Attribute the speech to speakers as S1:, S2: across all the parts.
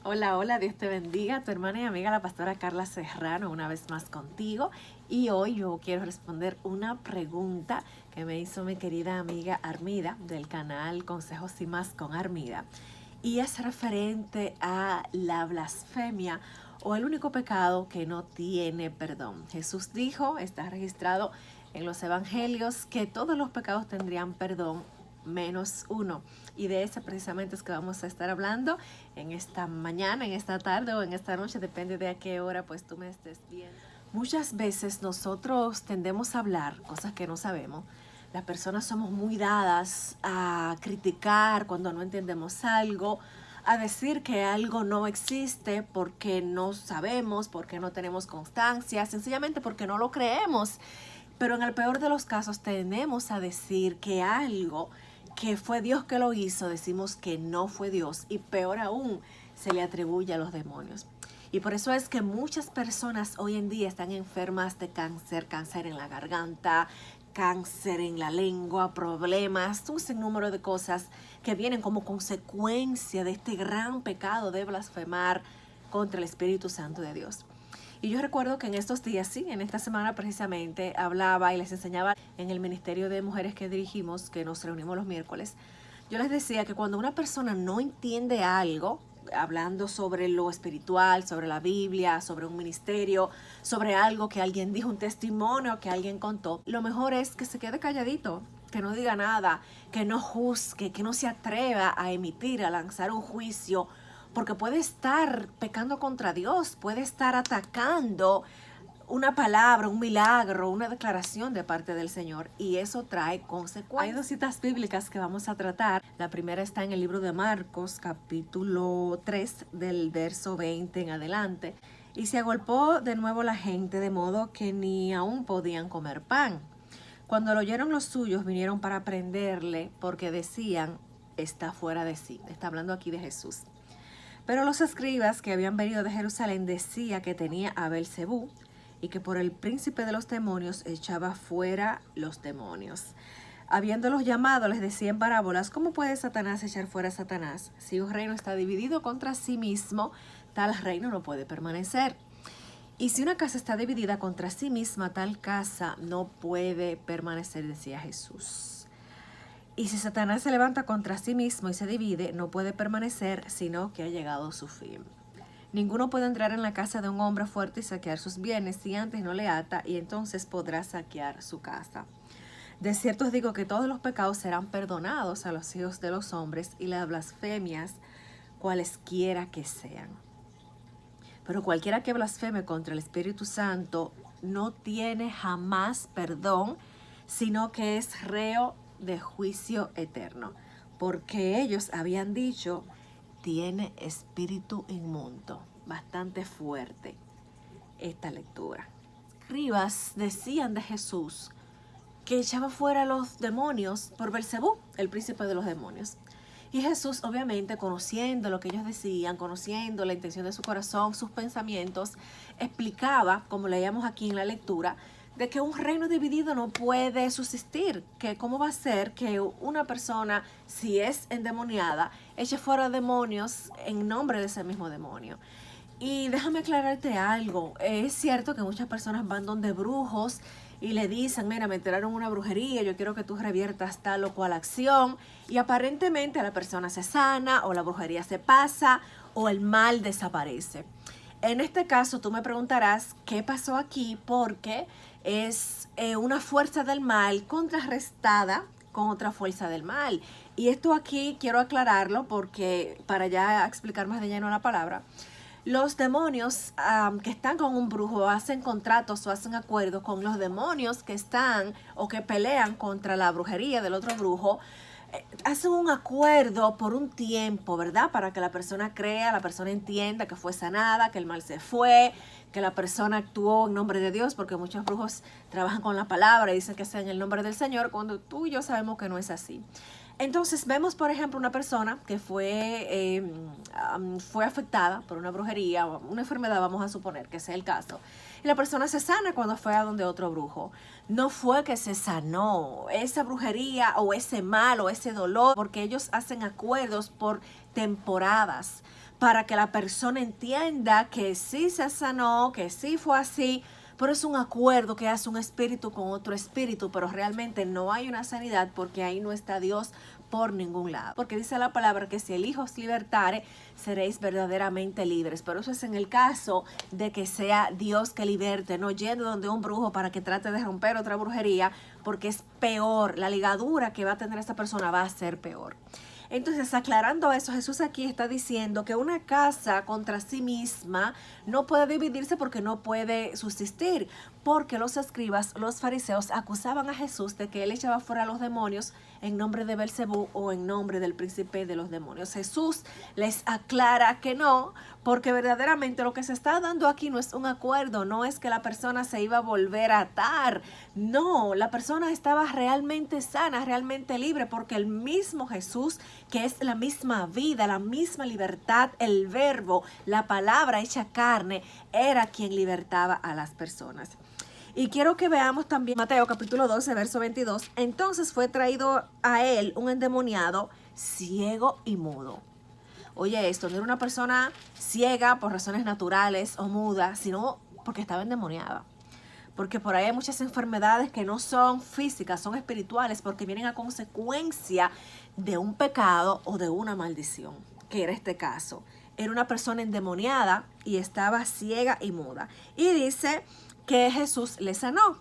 S1: Hola, hola, Dios te bendiga, tu hermana y amiga la pastora Carla Serrano, una vez más contigo. Y hoy yo quiero responder una pregunta que me hizo mi querida amiga Armida del canal Consejos y Más con Armida. Y es referente a la blasfemia o el único pecado que no tiene perdón. Jesús dijo, está registrado en los evangelios, que todos los pecados tendrían perdón menos uno. Y de ese precisamente es que vamos a estar hablando en esta mañana, en esta tarde o en esta noche, depende de a qué hora pues tú me estés viendo. Muchas veces nosotros tendemos a hablar cosas que no sabemos. Las personas somos muy dadas a criticar cuando no entendemos algo, a decir que algo no existe porque no sabemos, porque no tenemos constancia, sencillamente porque no lo creemos. Pero en el peor de los casos tendemos a decir que algo que fue Dios que lo hizo, decimos que no fue Dios, y peor aún, se le atribuye a los demonios. Y por eso es que muchas personas hoy en día están enfermas de cáncer, cáncer en la garganta, cáncer en la lengua, problemas, un sinnúmero de cosas que vienen como consecuencia de este gran pecado de blasfemar contra el Espíritu Santo de Dios. Y yo recuerdo que en estos días, sí, en esta semana precisamente, hablaba y les enseñaba en el ministerio de mujeres que dirigimos, que nos reunimos los miércoles. Yo les decía que cuando una persona no entiende algo, hablando sobre lo espiritual, sobre la Biblia, sobre un ministerio, sobre algo que alguien dijo, un testimonio que alguien contó, lo mejor es que se quede calladito, que no diga nada, que no juzgue, que no se atreva a emitir, a lanzar un juicio, porque puede estar pecando contra Dios, puede estar atacando una palabra, un milagro, una declaración de parte del Señor, y eso trae consecuencias. Hay dos citas bíblicas que vamos a tratar. La primera está en el libro de Marcos, capítulo 3, del verso 20 en adelante. Y se agolpó de nuevo la gente, de modo que ni aún podían comer pan. Cuando lo oyeron los suyos, vinieron para prenderle, porque decían, está fuera de sí. Está hablando aquí de Jesús. Pero los escribas que habían venido de Jerusalén decía que tenía a Belcebú y que por el príncipe de los demonios echaba fuera los demonios. Habiéndolos llamado, les decía en parábolas, ¿cómo puede Satanás echar fuera a Satanás? Si un reino está dividido contra sí mismo, tal reino no puede permanecer. Y si una casa está dividida contra sí misma, tal casa no puede permanecer, decía Jesús. Y si Satanás se levanta contra sí mismo y se divide, no puede permanecer, sino que ha llegado su fin. Ninguno puede entrar en la casa de un hombre fuerte y saquear sus bienes si antes no le ata, y entonces podrá saquear su casa. De cierto os digo que todos los pecados serán perdonados a los hijos de los hombres y las blasfemias, cualesquiera que sean. Pero cualquiera que blasfeme contra el Espíritu Santo no tiene jamás perdón, sino que es reo de juicio eterno, porque ellos habían dicho, tiene espíritu inmundo. Bastante fuerte esta lectura. Escribas decían de Jesús que echaba fuera a los demonios por Belcebú, el príncipe de los demonios. Y Jesús, obviamente, conociendo lo que ellos decían, conociendo la intención de su corazón, sus pensamientos, explicaba, como leíamos aquí en la lectura, de que un reino dividido no puede subsistir, que cómo va a ser que una persona, si es endemoniada, eche fuera demonios en nombre de ese mismo demonio. Y déjame aclararte algo, es cierto que muchas personas van donde brujos y le dicen, mira, me enteraron una brujería, yo quiero que tú reviertas tal o cual acción, y aparentemente la persona se sana o la brujería se pasa o el mal desaparece. En este caso tú me preguntarás qué pasó aquí, porque es una fuerza del mal contrarrestada con otra fuerza del mal. Y esto aquí quiero aclararlo porque para ya explicar más de lleno la palabra, los demonios que están con un brujo hacen contratos o hacen acuerdos con los demonios que están o que pelean contra la brujería del otro brujo. Hacen un acuerdo por un tiempo, ¿verdad? Para que la persona crea, la persona entienda que fue sanada, que el mal se fue, que la persona actuó en nombre de Dios, porque muchos brujos trabajan con la palabra y dicen que sea en el nombre del Señor, cuando tú y yo sabemos que no es así. Entonces vemos, por ejemplo, una persona que fue afectada por una brujería, una enfermedad, vamos a suponer que sea el caso. Y la persona se sana cuando fue a donde otro brujo. No fue que se sanó esa brujería o ese mal o ese dolor, porque ellos hacen acuerdos por temporadas, para que la persona entienda que sí se sanó, que sí fue así, pero es un acuerdo que hace un espíritu con otro espíritu, pero realmente no hay una sanidad porque ahí no está Dios por ningún lado. Porque dice la palabra que si el Hijo os libertare, seréis verdaderamente libres. Pero eso es en el caso de que sea Dios que liberte, no yendo donde un brujo para que trate de romper otra brujería, porque es peor. La ligadura que va a tener esta persona va a ser peor. Entonces, aclarando eso, Jesús aquí está diciendo que una casa contra sí misma no puede dividirse porque no puede subsistir, porque los escribas, los fariseos, acusaban a Jesús de que él echaba fuera a los demonios en nombre de Belcebú o en nombre del príncipe de los demonios. Jesús les aclara que no, porque verdaderamente lo que se está dando aquí no es un acuerdo, no es que la persona se iba a volver a atar, no, la persona estaba realmente sana, realmente libre, porque el mismo Jesús, que es la misma vida, la misma libertad, el verbo, la palabra hecha carne, era quien libertaba a las personas. Y quiero que veamos también Mateo capítulo 12, verso 22. Entonces fue traído a él un endemoniado, ciego y mudo. Oye, esto no era una persona ciega por razones naturales o muda, sino porque estaba endemoniada. Porque por ahí hay muchas enfermedades que no son físicas, son espirituales, porque vienen a consecuencia de un pecado o de una maldición, que era este caso. Era una persona endemoniada y estaba ciega y muda. Y dice que Jesús le sanó,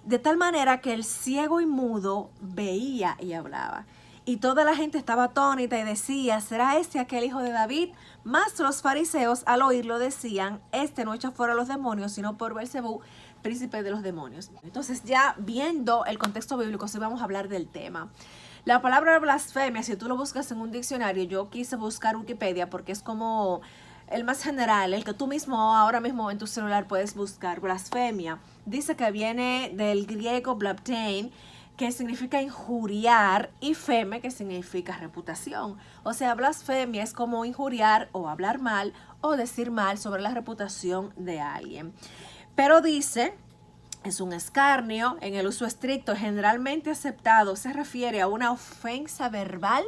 S1: de tal manera que el ciego y mudo veía y hablaba. Y toda la gente estaba atónita y decía, ¿será este aquel hijo de David? Mas los fariseos al oírlo decían, este no echa fuera a los demonios, sino por Belcebú, príncipe de los demonios. Entonces, ya viendo el contexto bíblico, sí vamos a hablar del tema. La palabra blasfemia, si tú lo buscas en un diccionario, yo quise buscar Wikipedia porque es como el más general, el que tú mismo ahora mismo en tu celular puedes buscar. Blasfemia dice que viene del griego blaptein, que significa injuriar, y feme, que significa reputación. O sea, blasfemia es como injuriar o hablar mal o decir mal sobre la reputación de alguien. Pero dice, es un escarnio en el uso estricto, generalmente aceptado, se refiere a una ofensa verbal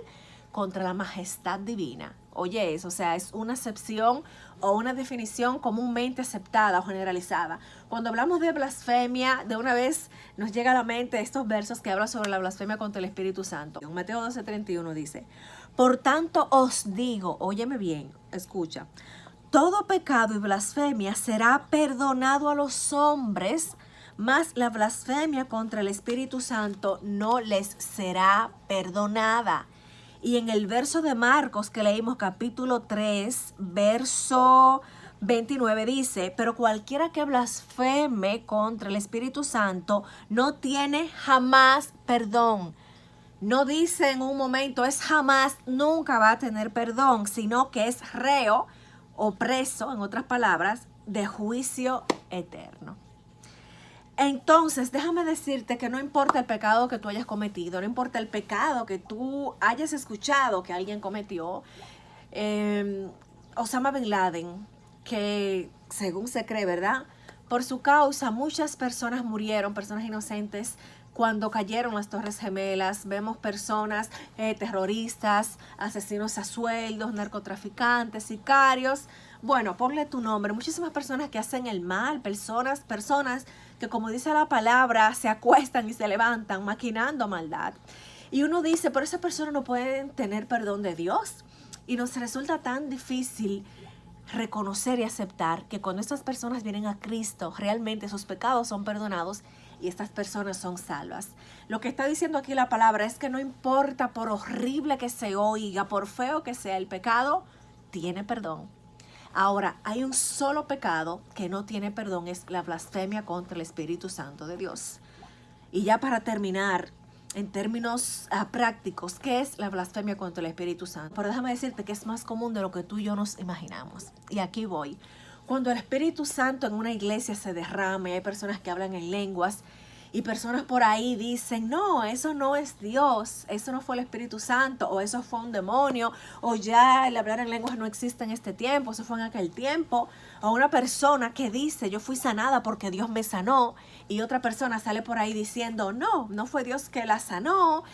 S1: contra la majestad divina. Oye, eso, o sea, es una acepción o una definición comúnmente aceptada o generalizada. Cuando hablamos de blasfemia, de una vez nos llega a la mente estos versos que hablan sobre la blasfemia contra el Espíritu Santo. En Mateo 12:31 dice, por tanto os digo, óyeme bien, escucha, todo pecado y blasfemia será perdonado a los hombres, mas la blasfemia contra el Espíritu Santo no les será perdonada. Y en el verso de Marcos que leímos, capítulo 3, verso 29 dice, pero cualquiera que blasfeme contra el Espíritu Santo no tiene jamás perdón. No dice en un momento, es jamás, nunca va a tener perdón, sino que es reo o preso, en otras palabras, de juicio eterno. Entonces, déjame decirte que no importa el pecado que tú hayas cometido, no importa el pecado que tú hayas escuchado que alguien cometió. Osama Bin Laden, que según se cree, ¿verdad? Por su causa, muchas personas murieron, personas inocentes, cuando cayeron las Torres Gemelas. Vemos personas terroristas, asesinos a sueldos, narcotraficantes, sicarios. Bueno, ponle tu nombre. Muchísimas personas que hacen el mal, personas que, como dice la palabra, se acuestan y se levantan maquinando maldad. Y uno dice, pero esas personas no pueden tener perdón de Dios. Y nos resulta tan difícil reconocer y aceptar que cuando estas personas vienen a Cristo, realmente sus pecados son perdonados y estas personas son salvas. Lo que está diciendo aquí la palabra es que no importa por horrible que se oiga, por feo que sea el pecado, tiene perdón. Ahora, hay un solo pecado que no tiene perdón, es la blasfemia contra el Espíritu Santo de Dios. Y ya para terminar, en términos prácticos, ¿qué es la blasfemia contra el Espíritu Santo? Pero déjame decirte que es más común de lo que tú y yo nos imaginamos. Y aquí voy. Cuando el Espíritu Santo en una iglesia se derrama y hay personas que hablan en lenguas, y personas por ahí dicen, no, eso no es Dios, eso no fue el Espíritu Santo, o eso fue un demonio, o ya el hablar en lenguas no existe en este tiempo, eso fue en aquel tiempo. O una persona que dice, yo fui sanada porque Dios me sanó, y otra persona sale por ahí diciendo, no fue Dios que la sanó,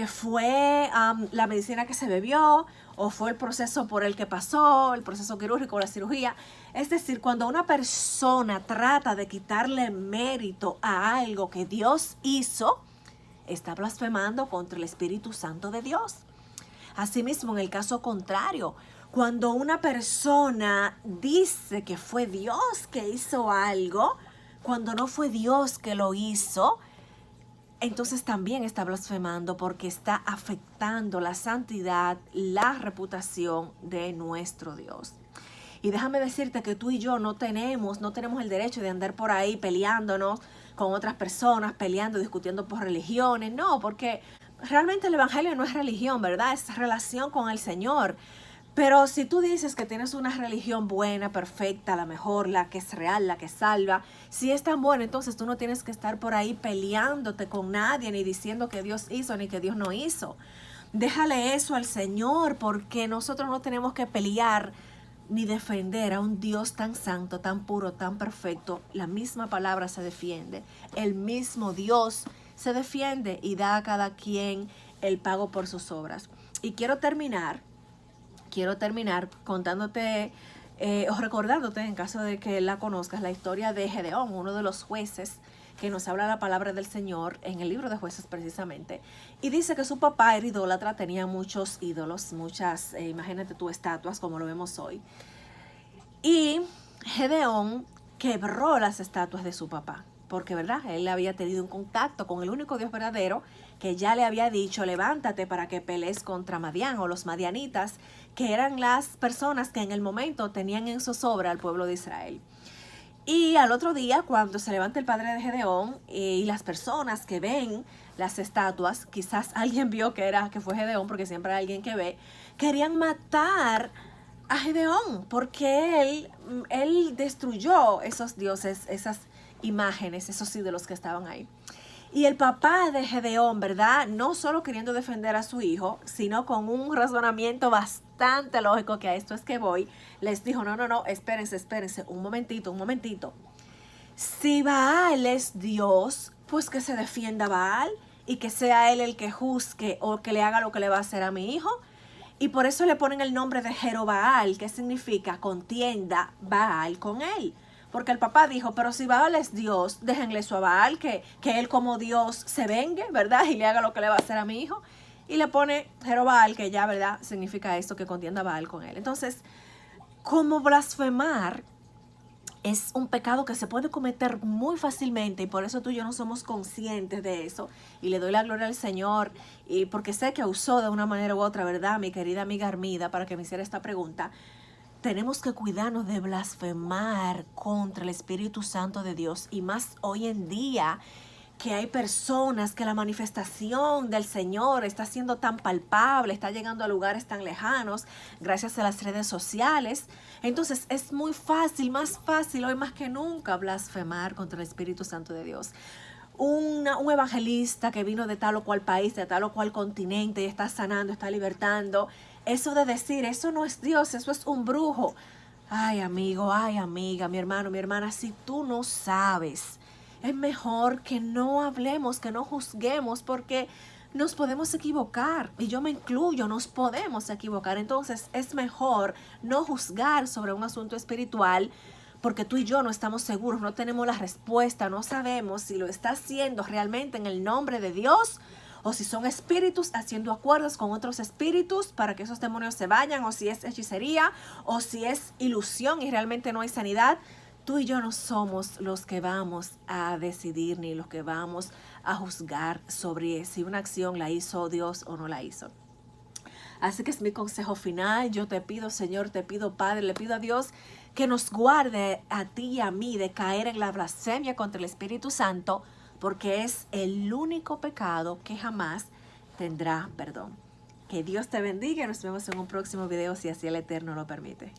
S1: fue la medicina que se bebió, o fue el proceso por el que pasó, el proceso quirúrgico, la cirugía. Es decir, cuando una persona trata de quitarle mérito a algo que Dios hizo, está blasfemando contra el Espíritu Santo de Dios. Asimismo, en el caso contrario, cuando una persona dice que fue Dios que hizo algo, cuando no fue Dios que lo hizo, entonces también está blasfemando porque está afectando la santidad, la reputación de nuestro Dios. Y déjame decirte que tú y yo no tenemos el derecho de andar por ahí peleándonos con otras personas, peleando, discutiendo por religiones. No, porque realmente el evangelio no es religión, ¿verdad? Es relación con el Señor. Pero si tú dices que tienes una religión buena, perfecta, la mejor, la que es real, la que salva, si es tan buena, entonces tú no tienes que estar por ahí peleándote con nadie, ni diciendo que Dios hizo, ni que Dios no hizo. Déjale eso al Señor, porque nosotros no tenemos que pelear ni defender a un Dios tan santo, tan puro, tan perfecto. La misma palabra se defiende. El mismo Dios se defiende y da a cada quien el pago por sus obras. Y quiero terminar contándote o recordándote, en caso de que la conozcas, la historia de Gedeón, uno de los jueces que nos habla la palabra del Señor en el libro de Jueces precisamente. Y dice que su papá era idólatra, tenía muchos ídolos, muchas, imagínate tú, estatuas como lo vemos hoy. Y Gedeón quebró las estatuas de su papá, porque, ¿verdad? Él había tenido un contacto con el único Dios verdadero, que ya le había dicho, levántate para que pelees contra Madián o los madianitas, que eran las personas que en el momento tenían en zozobra al pueblo de Israel. Y al otro día, cuando se levanta el padre de Gedeón y las personas que ven las estatuas, quizás alguien vio que fue Gedeón, porque siempre hay alguien que ve, querían matar a Gedeón, porque él destruyó esos dioses, esas imágenes, esos ídolos que estaban ahí. Y el papá de Gedeón, ¿verdad? No solo queriendo defender a su hijo, sino con un razonamiento bastante lógico, que a esto es que voy, les dijo, no, espérense, un momentito. Si Baal es Dios, pues que se defienda Baal y que sea él el que juzgue o que le haga lo que le va a hacer a mi hijo. Y por eso le ponen el nombre de Jerobaal, que significa contienda Baal con él. Porque el papá dijo, pero si Baal es Dios, déjenle eso a Baal, que él como Dios se vengue, ¿verdad? Y le haga lo que le va a hacer a mi hijo. Y le pone Jerobaal, que ya, ¿verdad? Significa esto, que contienda Baal con él. Entonces, como blasfemar es un pecado que se puede cometer muy fácilmente, y por eso tú y yo no somos conscientes de eso. Y le doy la gloria al Señor, y porque sé que usó de una manera u otra, ¿verdad?, mi querida amiga Armida, para que me hiciera esta pregunta. Tenemos que cuidarnos de blasfemar contra el Espíritu Santo de Dios, y más hoy en día que hay personas que la manifestación del Señor está siendo tan palpable, está llegando a lugares tan lejanos gracias a las redes sociales. Entonces es muy fácil, más fácil hoy más que nunca, blasfemar contra el Espíritu Santo de Dios. Un evangelista que vino de tal o cual país, de tal o cual continente, y está sanando, está libertando. Eso de decir, eso no es Dios, eso es un brujo. Ay, amigo, ay, amiga, mi hermano, mi hermana, si tú no sabes, es mejor que no hablemos, que no juzguemos, porque nos podemos equivocar. Y yo me incluyo, nos podemos equivocar. Entonces es mejor no juzgar sobre un asunto espiritual, porque tú y yo no estamos seguros, no tenemos la respuesta, no sabemos si lo está haciendo realmente en el nombre de Dios, o si son espíritus haciendo acuerdos con otros espíritus para que esos demonios se vayan, o si es hechicería, o si es ilusión y realmente no hay sanidad. Tú y yo no somos los que vamos a decidir, ni los que vamos a juzgar sobre si una acción la hizo Dios o no la hizo. Así que es mi consejo final. Yo te pido, Señor, te pido, Padre, le pido a Dios que nos guarde a ti y a mí de caer en la blasfemia contra el Espíritu Santo, porque es el único pecado que jamás tendrá perdón. Que Dios te bendiga y nos vemos en un próximo video, si así el Eterno lo permite.